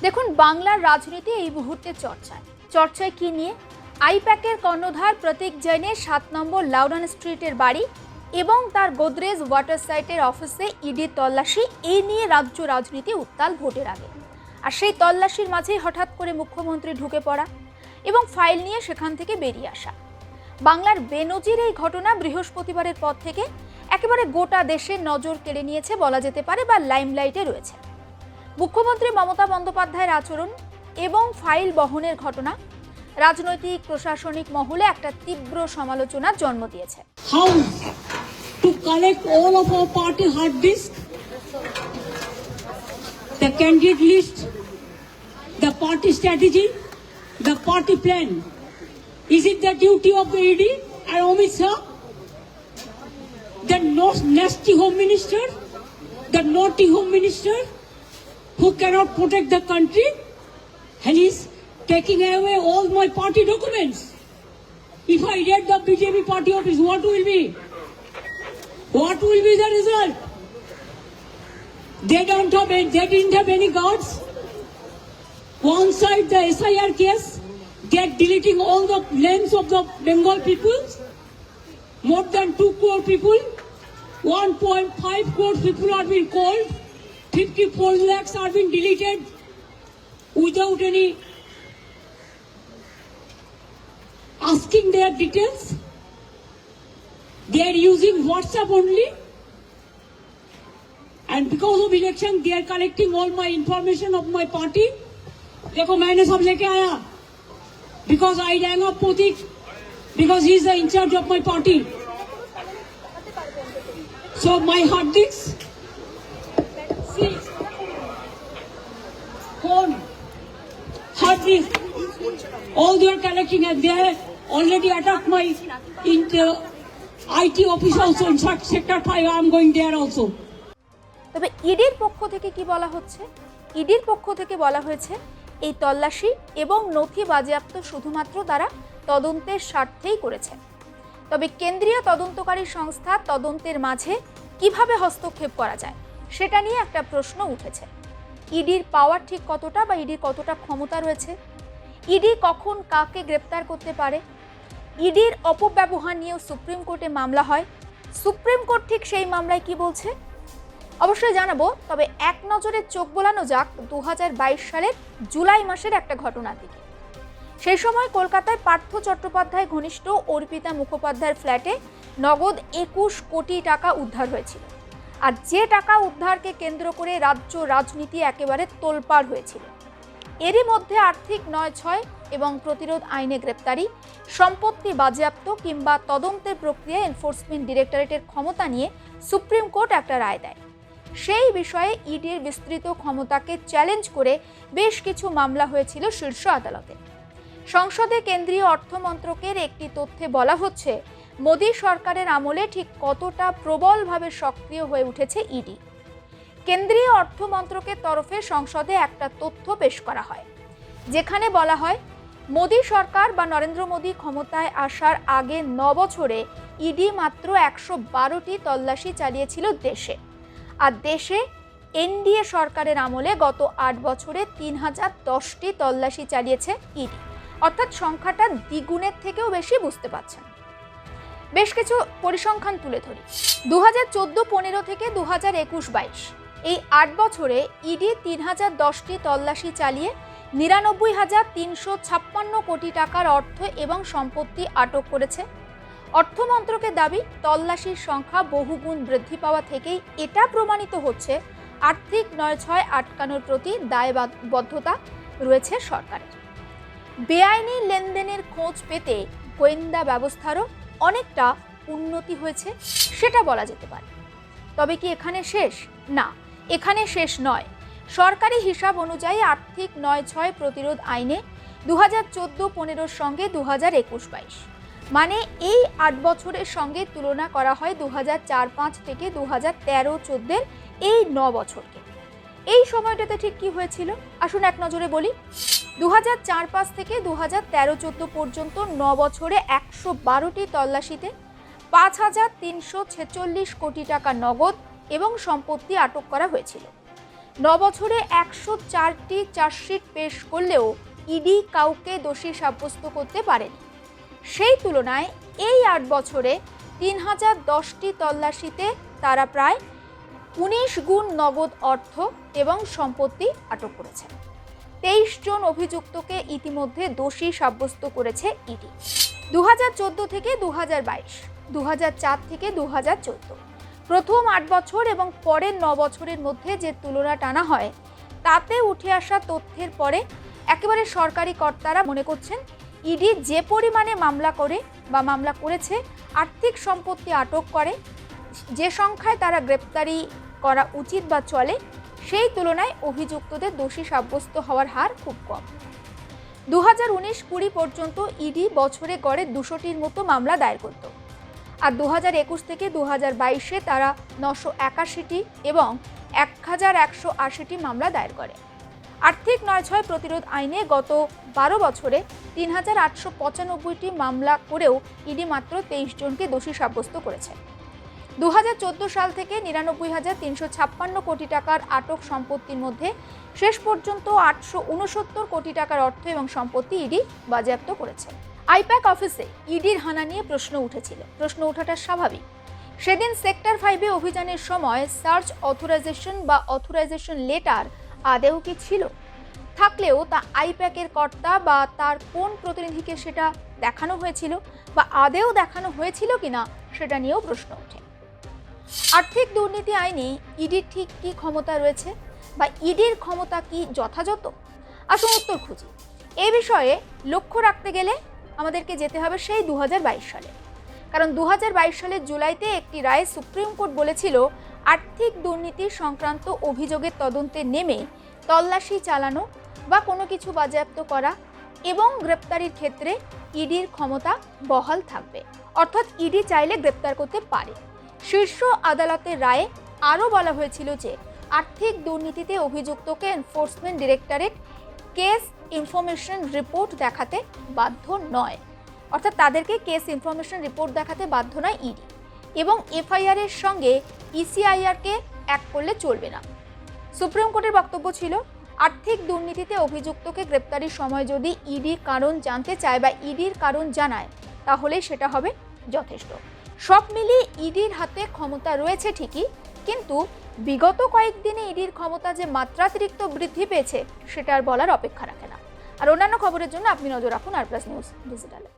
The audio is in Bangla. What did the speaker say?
দেখুন, বাংলার রাজনীতি এই মুহূর্তে চর্চায় কি নিয়ে? আইপ্যাকের কর্ণধার প্রতীক জৈনের 7 নম্বর লাউডন স্ট্রিটের বাড়ি এবং তার গোদরেজ ওয়াটার সাইটের অফিসে ইডির তল্লাশি, এই নিয়ে রাজ্য রাজনীতি উত্তাল ভোটের আগে। আর সেই তল্লাশির মাঝেই হঠাৎ করে মুখ্যমন্ত্রী ঢুকে পড়া এবং ফাইল নিয়ে সেখান থেকে বেরিয়ে আসা। বাংলার বেনজির এই ঘটনা বৃহস্পতিবারের পর থেকে একেবারে গোটা দেশের নজর কেড়ে নিয়েছে বলা যেতে পারে, বা লাইমলাইটে রয়েছে। মুখ্যমন্ত্রী মমতা বন্দ্যোপাধ্যায়ের আচরণ এবং ফাইল বহনের ঘটনা রাজনৈতিক প্রশাসনিক মহলে একটা তীব্র সমালোচনার জন্ম দিয়েছে। How to collect all of our party hard disk, the candidate list, the party strategy, the party plan. Is it the duty of the ED and Amit Shah, the nasty home minister, the naughty home minister, who cannot protect the country, and is taking away all my party documents? If I raid the BJP party office, what will be? What will be the result? They didn't have any guards. One side the SIR case, they are deleting all the names of the Bengal people. More than 2 crore people, 1.5 crore people are being called. 54 lakhs are being deleted without any asking their details. They are using WhatsApp only, and because of election they are collecting all my information of my party. देखो मैंने सब लेके आया because I rang up Pratik because he is the in charge of my party. So my hard disk, see, phone, hard disk, all they are collecting, and they have already attacked my IT office also in sector 5. I am going there also. তবে ইডির পক্ষ থেকে কি বলা হচ্ছে? ইডির পক্ষ থেকে বলা হয়েছে এই তল্লাশি এবং নথি বাজেয়াপ্ত শুধুমাত্র তারা তদন্তের স্বার্থেই করেছে। তবে কেন্দ্রীয় তদন্তকারী সংস্থা তদন্তের মাঝে কিভাবে হস্তক্ষেপ করা যায় সেটা নিয়ে একটা প্রশ্ন উঠেছে। ইডির পাওয়ার ঠিক কতটা, বা ইডির কতটা ক্ষমতা রয়েছে? ইডি কখন কাকে গ্রেপ্তার করতে পারে? ইডির অপব্যবহার নিয়েও সুপ্রিম কোর্টে মামলা হয়। সুপ্রিম কোর্ট ঠিক সেই মামলায় কি বলছে অবশ্যই জানাবো। তবে এক নজরে চোখ বোলানো যাক 2022 সালের জুলাই মাসের একটা ঘটনার দিকে। সেই সময় কলকাতায় পার্থ চট্টোপাধ্যায় ঘনিষ্ঠ অর্পিতা মুখোপাধ্যায়ের ফ্ল্যাটে নগদ 21 কোটি টাকা উদ্ধার হয়েছিল। আর যে টাকা উদ্ধারকে কেন্দ্র করে রাজ্য রাজনীতি একেবারে তোলপাড় হয়েছিল। এরই মধ্যে আর্থিক 9-6 এবং প্রতিরোধ আইনে গ্রেপ্তারি, সম্পত্তি বাজেয়াপ্ত কিংবা তদন্তের প্রক্রিয়ায় এনফোর্সমেন্ট ডিরেক্টরেটের ক্ষমতা নিয়ে সুপ্রিম কোর্ট একটা রায় দেয়। সেই বিষয়ে ইডির বিস্তৃত ক্ষমতাকে চ্যালেঞ্জ করে বেশ কিছু মামলা হয়েছিল শীর্ষ আদালতে। সংসদে কেন্দ্রীয় অর্থমন্ত্রকের একটি তথ্যে বলা হচ্ছে মোদী সরকারের আমলে ঠিক কতটা প্রবলভাবে সক্রিয় হয়ে উঠেছে ইডি। কেন্দ্রীয় অর্থমন্ত্রকের তরফে সংসদে একটা তথ্য পেশ করা হয়, যেখানে বলা হয় মোদী সরকার বা নরেন্দ্র মোদী ক্ষমতায় আসার আগে 9 বছরে ইডি মাত্র 112টি তল্লাশি চালিয়েছিল দেশে। আর দেশে এনডিএ সরকারের আমলে গত 8 বছরে 3010টি তল্লাশি চালিয়েছে ইডি। অর্থাৎ সংখ্যাটা দ্বিগুণের থেকেও বেশি, বুঝতে পারছেন। বেশ কিছু পরিসংখ্যান তুলে ধরি। 2014-15 থেকে 2021-22 এই 8 বছরে ইডি 3010টি তল্লাশি চালিয়ে 99,356 কোটি টাকার অর্থ এবং সম্পত্তি আটক করেছে। অর্থমন্ত্রকের দাবি, তল্লাশির সংখ্যা বহুগুণ বৃদ্ধি পাওয়া থেকেই এটা প্রমাণিত হচ্ছে আর্থিক 9-6 আটকানোর প্রতি দায়বদ্ধতা রয়েছে সরকারের। বেআইনি লেনদেনের খোঁজ পেতে গোয়েন্দা ব্যবস্থারও অনেকটা উন্নতি হয়েছে, সেটা বলা যেতে পারে। তবে কি এখানে শেষ? না, এখানে শেষ নয়। সরকারি হিসাব অনুযায়ী আর্থিক 9-6 প্রতিরোধ আইনে 2014-15 সঙ্গে 2021-22, মানে এই 8 বছরের সঙ্গে তুলনা করা হয় 2004-05 থেকে 2013-14 এই 9 বছরকে। এই সময়টাতে ঠিক কি হয়েছিল আসুন এক নজরে বলি। 2004-05 থেকে 2013-14 পর্যন্ত 9 বছরে 112টি তল্লাশিতে 5,346 কোটি টাকা নগদ এবং সম্পত্তি আটক করা হয়েছিল। বছরে 104টি চার্জশিট পেশ করলেও ইডি কাউকে দোষী সাব্যস্ত করতে পারেনি। সেই তুলনায় এই 8 বছরে 3010টি তল্লাশিতে তারা প্রায় 19 গুণ নগদ অর্থ এবং সম্পত্তি আটক করেছে। 23 জন অভিযুক্তকে ইতিমধ্যে দোষী সাব্যস্ত করেছে ইডি। 2014 থেকে 2022, 2004 থেকে 2014, প্রথম 8 বছর এবং পরের 9 বছরের মধ্যে যে তুলনা টানা হয় তাতে উঠে আসা তথ্যের পরে একেবারে সরকারি কর্তারা মনে করছেন ইডি যে পরিমাণে মামলা করেছে, আর্থিক সম্পত্তি আটক করে, যে সংখ্যায় তারা গ্রেপ্তারি করা উচিত বা চলে, সেই তুলনায় অভিযুক্তদের দোষী সাব্যস্ত হওয়ার হার খুব কম। 2019-20 পর্যন্ত ইডি বছরে গড়ে 200টির মতো মামলা দায়ের করত, আর 2021 থেকে 2022-এ তারা 981টি এবং 1180টি মামলা দায়ের করে। আর্থিক নয়ছয় প্রতিরোধ আইনে গত 12 বছরে 3895টি মামলা করেও ইডি মাত্র 23 জনকে দোষী সাব্যস্ত করেছে। 2014 সাল থেকে 99,356 কোটি টাকার আটক সম্পত্তির মধ্যে শেষ পর্যন্ত 869 কোটি টাকার অর্থ এবং সম্পত্তি ইডি বাজেয়াপ্ত করেছে। আইপ্যাক অফিসে ইডির হানা নিয়ে প্রশ্ন উঠেছিল। প্রশ্ন ওঠাটা স্বাভাবিক। সেদিন সেক্টর 5-এ অভিযানের সময় সার্চ অথরাইজেশন বা অথরাইজেশন লেটার আদেও কি ছিল? থাকলেও তা আইপ্যাকের কর্তা বা তার কোন প্রতিনিধিকে সেটা দেখানো হয়েছিল বা আদেও দেখানো হয়েছিল কিনা সেটা নিয়েও প্রশ্ন ওঠে। আর্থিক দুর্নীতি আইনে ইডির ঠিক কি ক্ষমতা রয়েছে বা ইডির ক্ষমতা কি যথাযথ? আসুন উত্তর খুঁজি। এই বিষয়ে লক্ষ্য রাখতে গেলে আমাদেরকে যেতে হবে সেই 2022 সালে। কারণ 2022 সালের জুলাইতে একটি রায়ে সুপ্রিম কোর্ট বলেছিল আর্থিক দুর্নীতি সংক্রান্ত অভিযোগের তদন্তে নেমে তল্লাশি চালানো বা কোনো কিছু বাজেয়াপ্ত করা এবং গ্রেপ্তারির ক্ষেত্রে ইডির ক্ষমতা বহাল থাকবে, অর্থাৎ ইডি চাইলে গ্রেপ্তার করতে পারে। শীর্ষ আদালতের রায়ে আরও বলা হয়েছিল যে আর্থিক দুর্নীতিতে অভিযুক্তকে enforcement directorate case information report দেখাতে বাধ্য নয়, অর্থাৎ তাদেরকে কেস ইনফরমেশন রিপোর্ট দেখাতে বাধ্য নয় ইডি, এবং এফআইআর এর সঙ্গে ইসিআইআরকে এক করলে চলবে না। সুপ্রিম কোর্টের বক্তব্য ছিল আর্থিক দুর্নীতিতে অভিযুক্তকে গ্রেপ্তারির সময় যদি ইডি কারণ জানতে চায় বা ইডির কারণ জানায় তাহলে সেটা হবে যথেষ্ট। সব মিলিয়ে ইডির হাতে ক্ষমতা রয়েছে ঠিকই, কিন্তু বিগত কয়েকদিনে ইডির ক্ষমতা যে মাত্রাতিরিক্ত বৃদ্ধি পেয়েছে সেটা আর বলার অপেক্ষা রাখে না। আর অন্যান্য খবরের জন্য আপনি নজর রাখুন আর প্লাস নিউজ ডিজিটালে।